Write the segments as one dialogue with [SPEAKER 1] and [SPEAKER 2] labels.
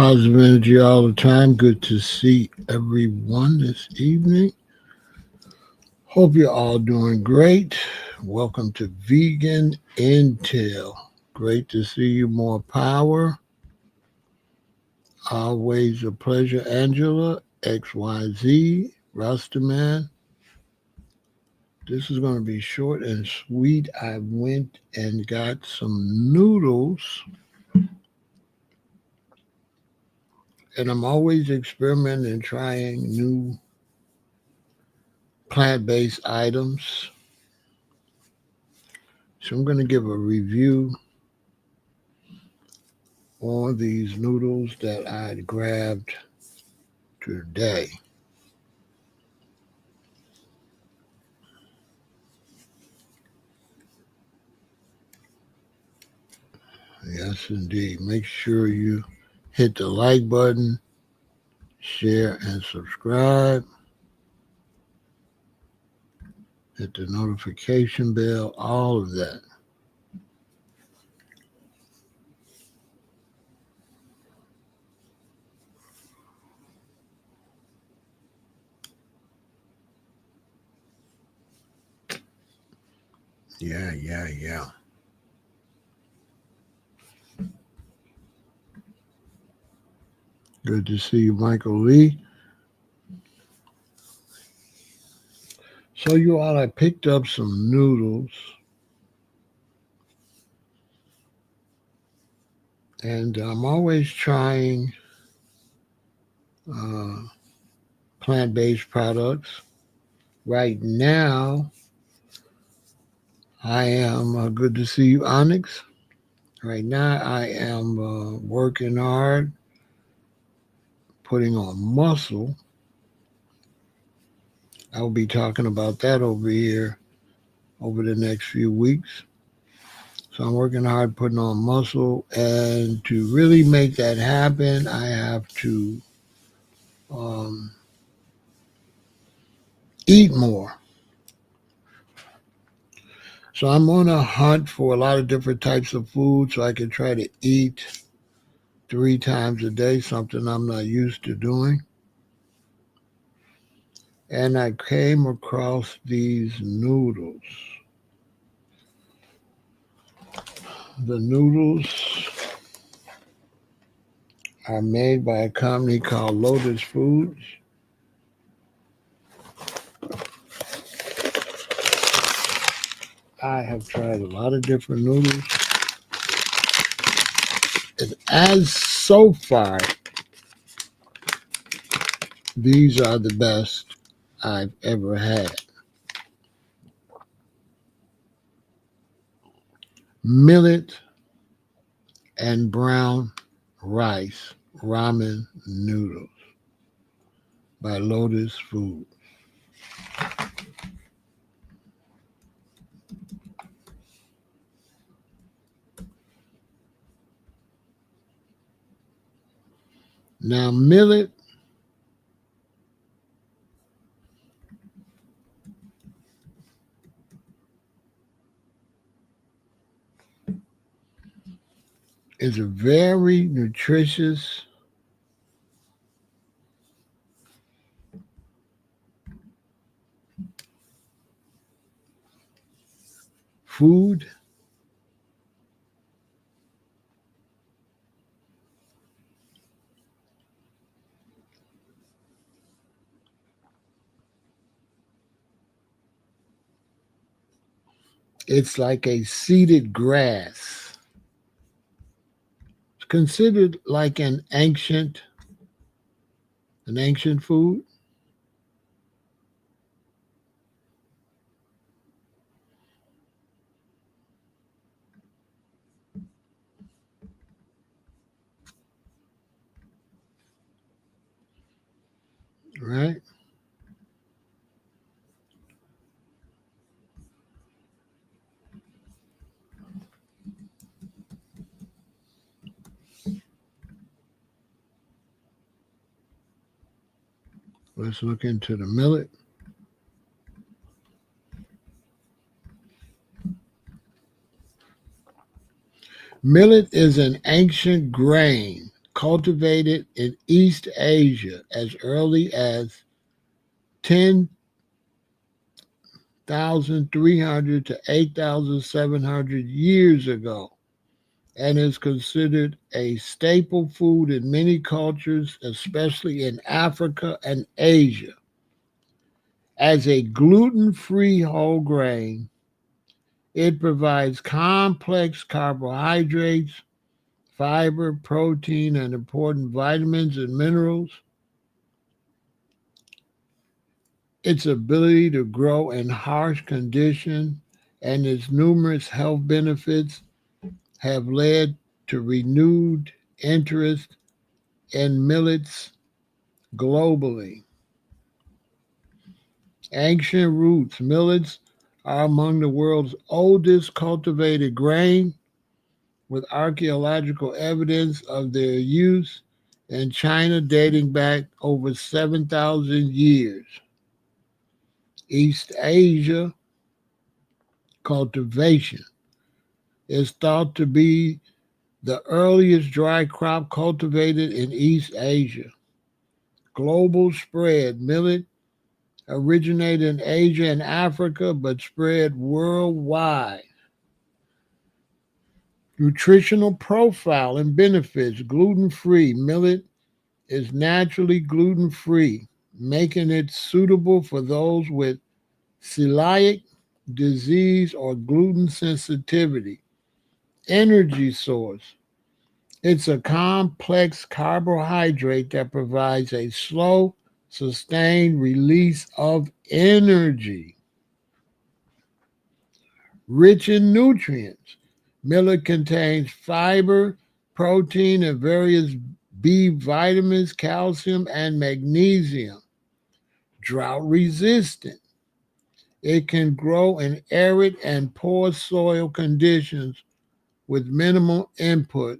[SPEAKER 1] Positive energy all the time. Good to see everyone this evening. Hope you're all doing great. Welcome to Vegan Intel. Great to see you. More power. Always a pleasure, Angela. XYZ. Rastaman. This is going to be short and sweet. I went and got some noodles. And I'm always experimenting and trying new plant-based items. So I'm going to give a review on these noodles that I grabbed today. Yes, indeed. Make sure you hit the like button, share, and subscribe. Hit the notification bell, all of that. Yeah. Good to see you, Michael Lee. So you all, I picked up some noodles. And I'm always trying plant-based products. Right now, I am good to see you, Onyx. Right now, I am working hard, putting on muscle. I'll be talking about that over here over the next few weeks. So I'm working hard putting on muscle. And to really make that happen, I have to eat more. So I'm on a hunt for a lot of different types of food so I can try to eat 3 times a day, something I'm not used to doing. And I came across these noodles. The noodles are made by a company called Lotus Foods. I have tried a lot of different noodles. And as so far, these are the best I've ever had. Millet and brown rice ramen noodles by Lotus Foods. Now, millet is a very nutritious food. It's like a seeded grass. It's considered like an ancient food. Right? Let's look into the millet. Millet is an ancient grain cultivated in East Asia as early as 10,300 to 8,700 years ago, and is considered a staple food in many cultures, especially in Africa and Asia. As a gluten-free whole grain, it provides complex carbohydrates, fiber, protein, and important vitamins and minerals. Its ability to grow in harsh conditions and its numerous health benefits have led to renewed interest in millets globally. Ancient roots. Millets are among the world's oldest cultivated grain, with archaeological evidence of their use in China dating back over 7,000 years. East Asia cultivation is thought to be the earliest dry crop cultivated in East Asia. Global spread. Millet originated in Asia and Africa, but spread worldwide. Nutritional profile and benefits. Gluten-free. Millet is naturally gluten-free, making it suitable for those with celiac disease or gluten sensitivity. Energy source. It's a complex carbohydrate that provides a slow, sustained release of energy. Rich in nutrients. Millet contains fiber, protein, and various B vitamins, calcium, and magnesium. Drought resistant. It can grow in arid and poor soil conditions with minimal input,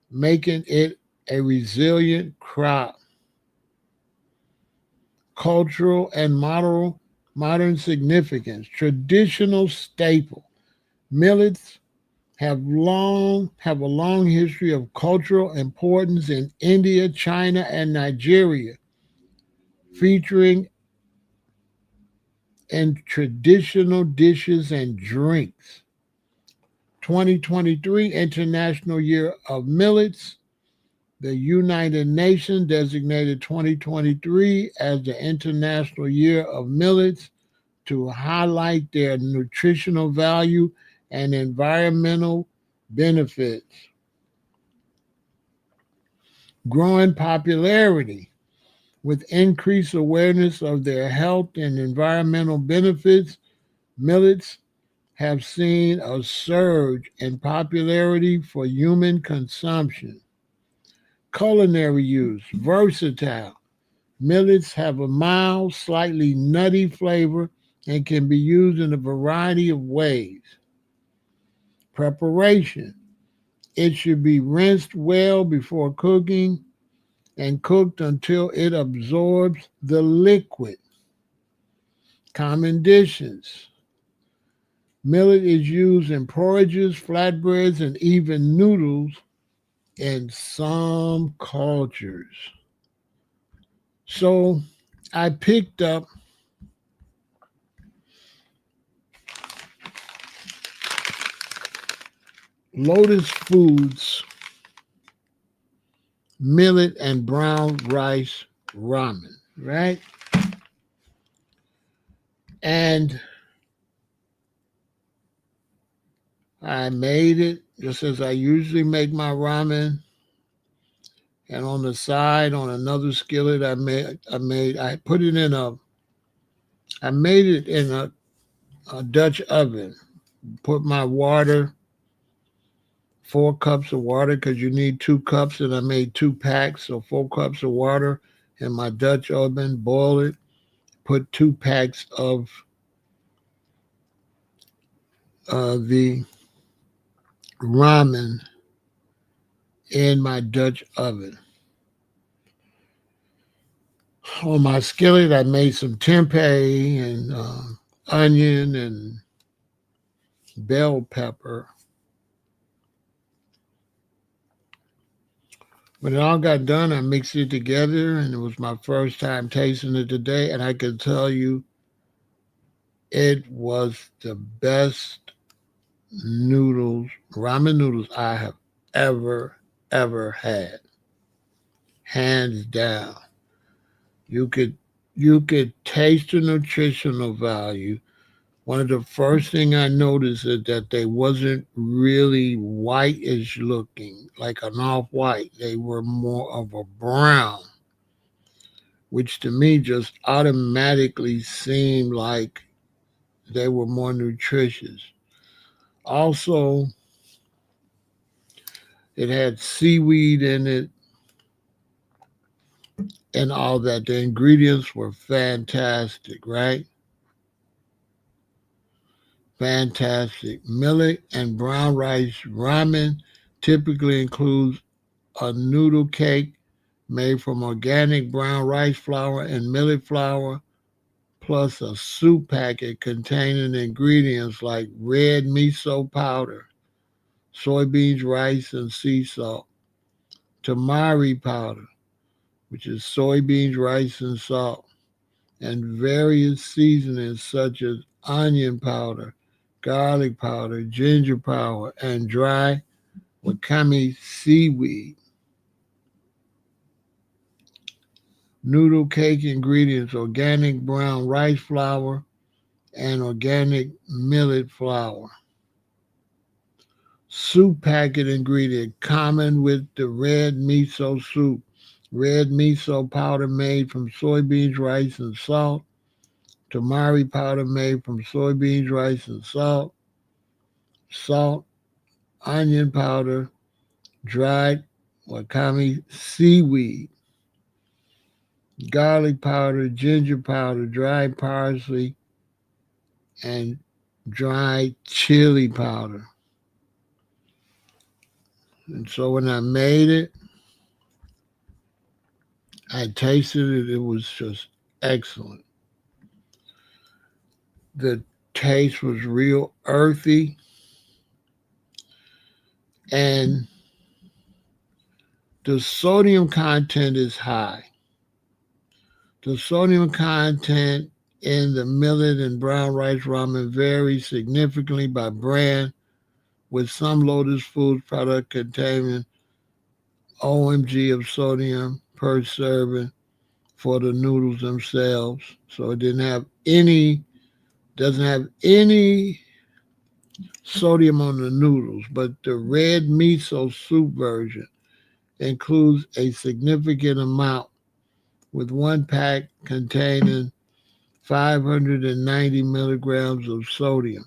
[SPEAKER 1] making it a resilient crop. Cultural and modern significance. Traditional staple. Millets have a long history of cultural importance in India, China, and Nigeria, featuring in traditional dishes and drinks. 2023 International Year of Millets. The United Nations designated 2023 as the International Year of Millets to highlight their nutritional value and environmental benefits. Growing popularity. With increased awareness of their health and environmental benefits, millets have seen a surge in popularity for human consumption. Culinary use. Versatile. Millets have a mild, slightly nutty flavor and can be used in a variety of ways. Preparation. It should be rinsed well before cooking and cooked until it absorbs the liquid. Common dishes. Millet is used in porridges, flatbreads, and even noodles in some cultures. So I picked up Lotus Foods millet and brown rice ramen, right? And I made it just as I usually make my ramen. And on the side, on another skillet, I made I made it in a Dutch oven. Put my water, 4 cups of water, because you need 2 cups, and I made 2 packs, so 4 cups of water in my Dutch oven, boil it, put 2 packs of the ramen in my Dutch oven. On my skillet, I made some tempeh and onion and bell pepper. When it all got done, I mixed it together, and it was my first time tasting it today. And I can tell you, it was the best ramen noodles I have ever, ever had, hands down. You could you could taste the nutritional value. One of the first thing I noticed is that they wasn't really whitish looking, like an off white. They were more of a brown, which to me just automatically seemed like they were more nutritious. Also, it had seaweed in it and all that. The ingredients were fantastic, right? Fantastic. Millet and brown rice ramen typically includes a noodle cake made from organic brown rice flour and millet flour, plus a soup packet containing ingredients like red miso powder, soybeans, rice, and sea salt, tamari powder, which is soybeans, rice, and salt, and various seasonings such as onion powder, garlic powder, ginger powder, and dry wakame seaweed. Noodle cake ingredients: organic brown rice flour and organic millet flour. Soup packet ingredient common with the red miso soup: red miso powder made from soybeans, rice, and salt, tamari powder made from soybeans, rice, and salt, onion powder, dried wakame seaweed, garlic powder, ginger powder, dried parsley, and dried chili powder. And so when I made it, I tasted it. It was just excellent. The taste was real earthy, and the sodium content is high. The sodium content in the millet and brown rice ramen varies significantly by brand, with some Lotus Foods product containing OMG of sodium per serving for the noodles themselves. So it doesn't have any sodium on the noodles, but the red miso soup version includes a significant amount, with one pack containing 590 milligrams of sodium.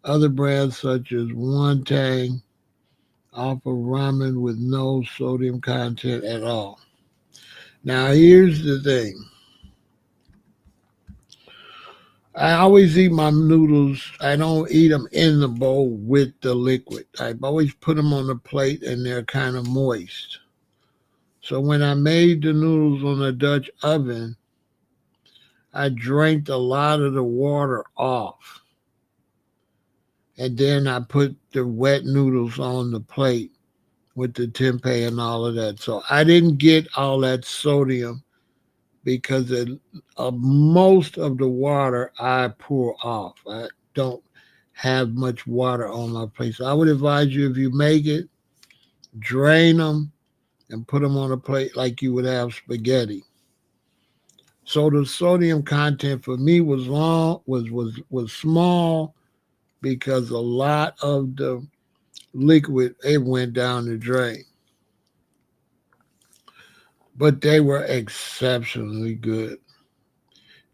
[SPEAKER 1] Other brands such as One Tang offer ramen with no sodium content at all. Now here's the thing. I always eat my noodles. I don't eat them in the bowl with the liquid. I always put them on the plate and they're kind of moist. So when I made the noodles on the Dutch oven, I drained a lot of the water off. And then I put the wet noodles on the plate with the tempeh and all of that. So I didn't get all that sodium because most of the water I pour off. I don't have much water on my plate. So I would advise you, if you make it, drain them and put them on a plate like you would have spaghetti. So the sodium content for me was small because a lot of the liquid, it went down the drain. But they were exceptionally good.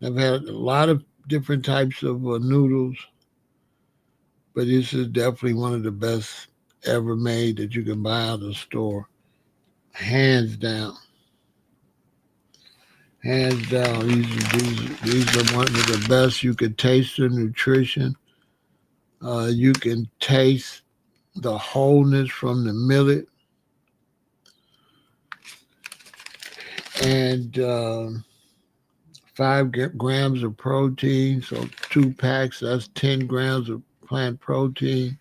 [SPEAKER 1] I've had a lot of different types of noodles, but this is definitely one of the best ever made that you can buy out of the store. Hands down. Hands down. These are one of the best. You can taste the nutrition. You can taste the wholeness from the millet. And 5 grams of protein. So 2 packs, that's 10 grams of plant protein.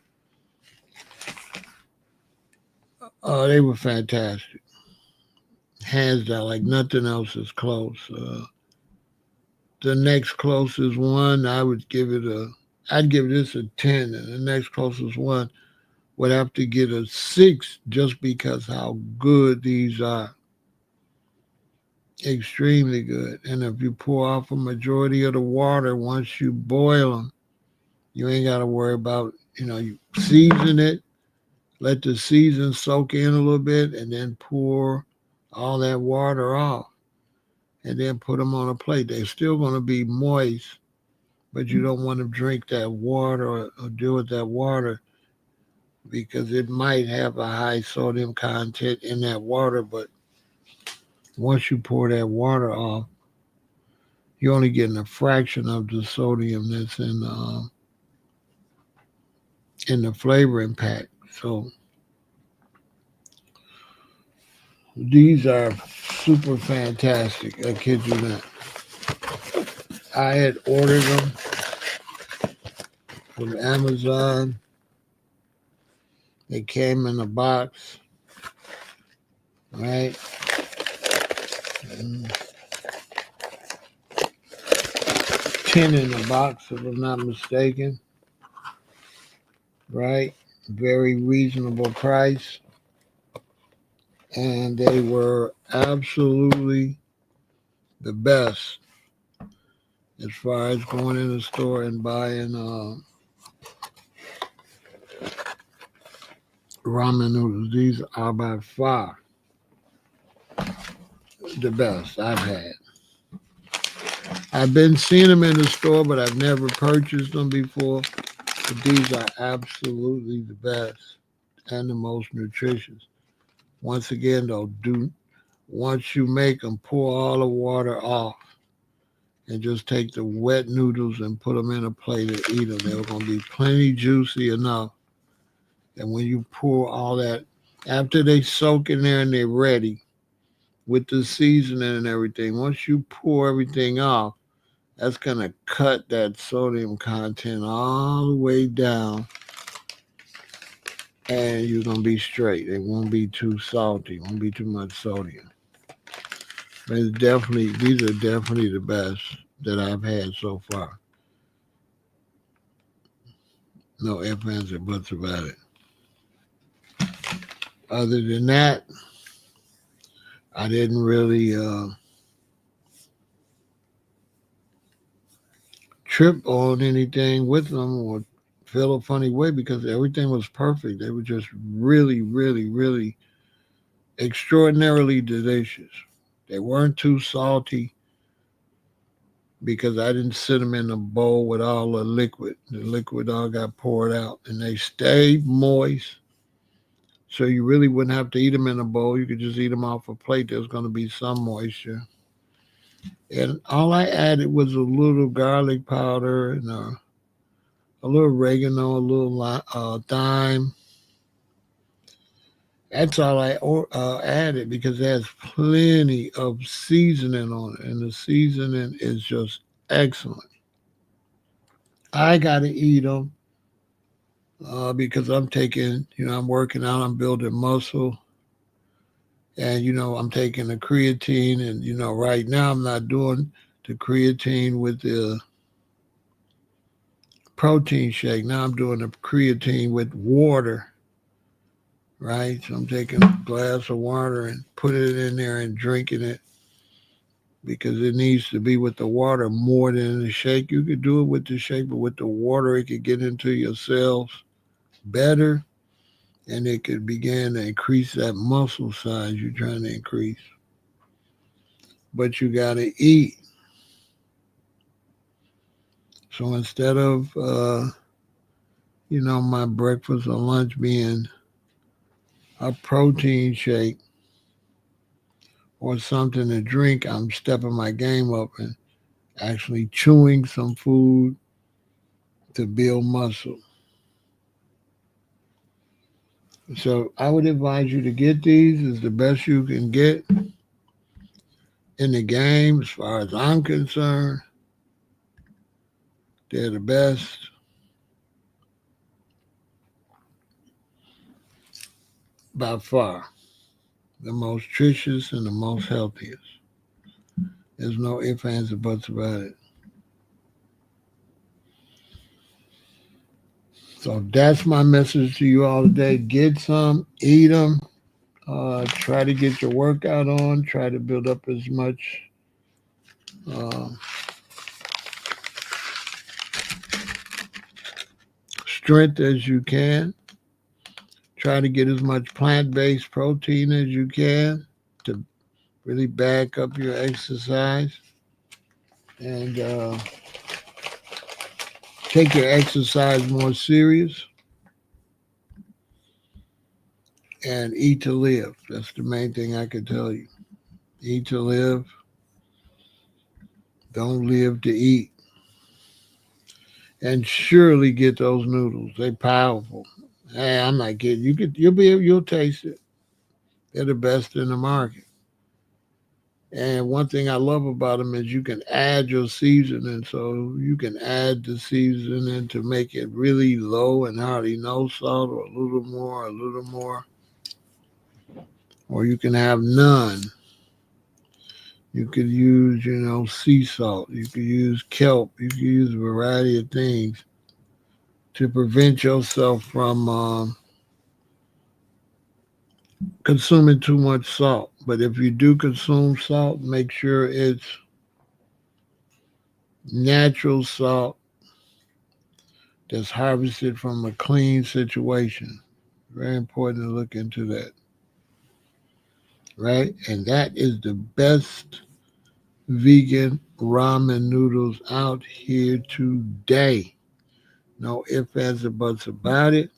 [SPEAKER 1] They were fantastic. hands down, like nothing else is close. The next closest one, I'd give this a 10, and the next closest one would have to get a 6 just because how good these are. Extremely good. And if you pour off a majority of the water once you boil them, you ain't got to worry about, you season it, let the season soak in a little bit, and then pour all that water off, and then put them on a plate. They're still going to be moist, but you don't want to drink that water or deal with that water because it might have a high sodium content in that water. But once you pour that water off, you're only getting a fraction of the sodium that's in the flavoring pack. So these are super fantastic. I kid you not. I had ordered them from Amazon. They came in a box, right? And 10 in a box, if I'm not mistaken, right? Very reasonable price. And they were absolutely the best as far as going in the store and buying ramen noodles. These are by far the best I've had. I've been seeing them in the store, but I've never purchased them before. But these are absolutely the best and the most nutritious. Once again, though, once you make them, pour all the water off and just take the wet noodles and put them in a plate and eat them. They're going to be plenty juicy enough. And when you pour all that, after they soak in there and they're ready with the seasoning and everything, once you pour everything off, that's going to cut that sodium content all the way down, and you're going to be straight. It won't be too salty. It won't be too much sodium. But these are definitely the best that I've had so far. No ifs, ands, or buts about it. Other than that, I didn't really trip on anything with them or feel a funny way because everything was perfect. They were just really, really, really extraordinarily delicious. They weren't too salty because I didn't sit them in a bowl with all the liquid. The liquid all got poured out and they stayed moist. So you really wouldn't have to eat them in a bowl. You could just eat them off a plate. There's going to be some moisture. And all I added was a little garlic powder and a little oregano, a little thyme. That's all I added because it has plenty of seasoning on it, and the seasoning is just excellent. I got to eat them because I'm working out, I'm building muscle, and I'm taking the creatine, and right now I'm not doing the creatine with the protein shake. Now I'm doing the creatine with water, right? So I'm taking a glass of water and putting it in there and drinking it because it needs to be with the water more than the shake. You could do it with the shake, but with the water, it could get into your cells better and it could begin to increase that muscle size you're trying to increase. But you got to eat. So instead of, my breakfast or lunch being a protein shake or something to drink, I'm stepping my game up and actually chewing some food to build muscle. So I would advise you to get these. It's the best you can get in the game as far as I'm concerned. They're the best. By far. the most nutritious, and the most healthiest. There's no ifs, ands, or buts about it. So that's my message to you all today. Get some, eat them. Try to get your workout on. Try to build up as much uh, strength as you can. Try to get as much plant-based protein as you can to really back up your exercise. And take your exercise more serious. And eat to live. That's the main thing I can tell you. Eat to live. Don't live to eat. And surely get those noodles. They're powerful. Hey, I'm not kidding. You'll taste it. They're the best in the market. And one thing I love about them is you can add your seasoning. So you can add the seasoning to make it really low and hardly no salt, or a little more. Or you can have none. You could use, sea salt. You could use kelp. You could use a variety of things to prevent yourself from consuming too much salt. But if you do consume salt, make sure it's natural salt that's harvested from a clean situation. Very important to look into that. Right? And that is the best vegan ramen noodles out here today. No ifs, ands, or buts about it.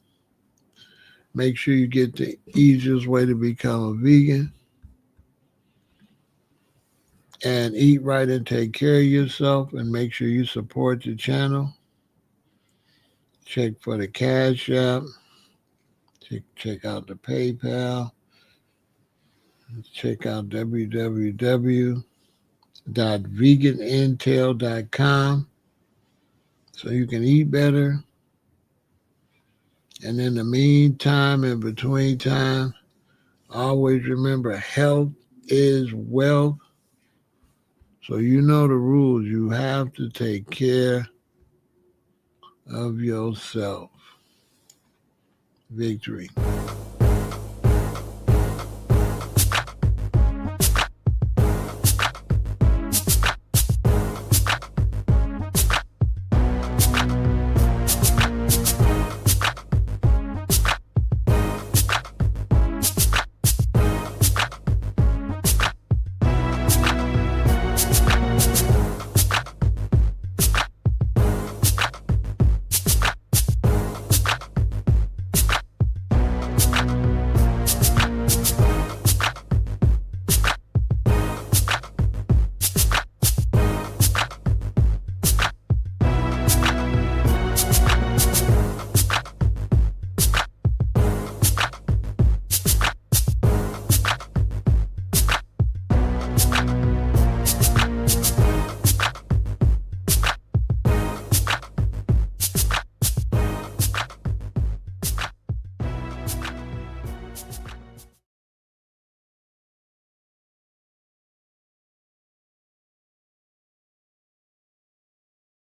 [SPEAKER 1] Make sure you get the easiest way to become a vegan. And eat right and take care of yourself, and make sure you support the channel. Check for the Cash App. Check out the PayPal. Check out www.veganintel.com so you can eat better. And in the meantime, in between time, always remember, health is wealth. So you know the rules. You have to take care of yourself. Victory.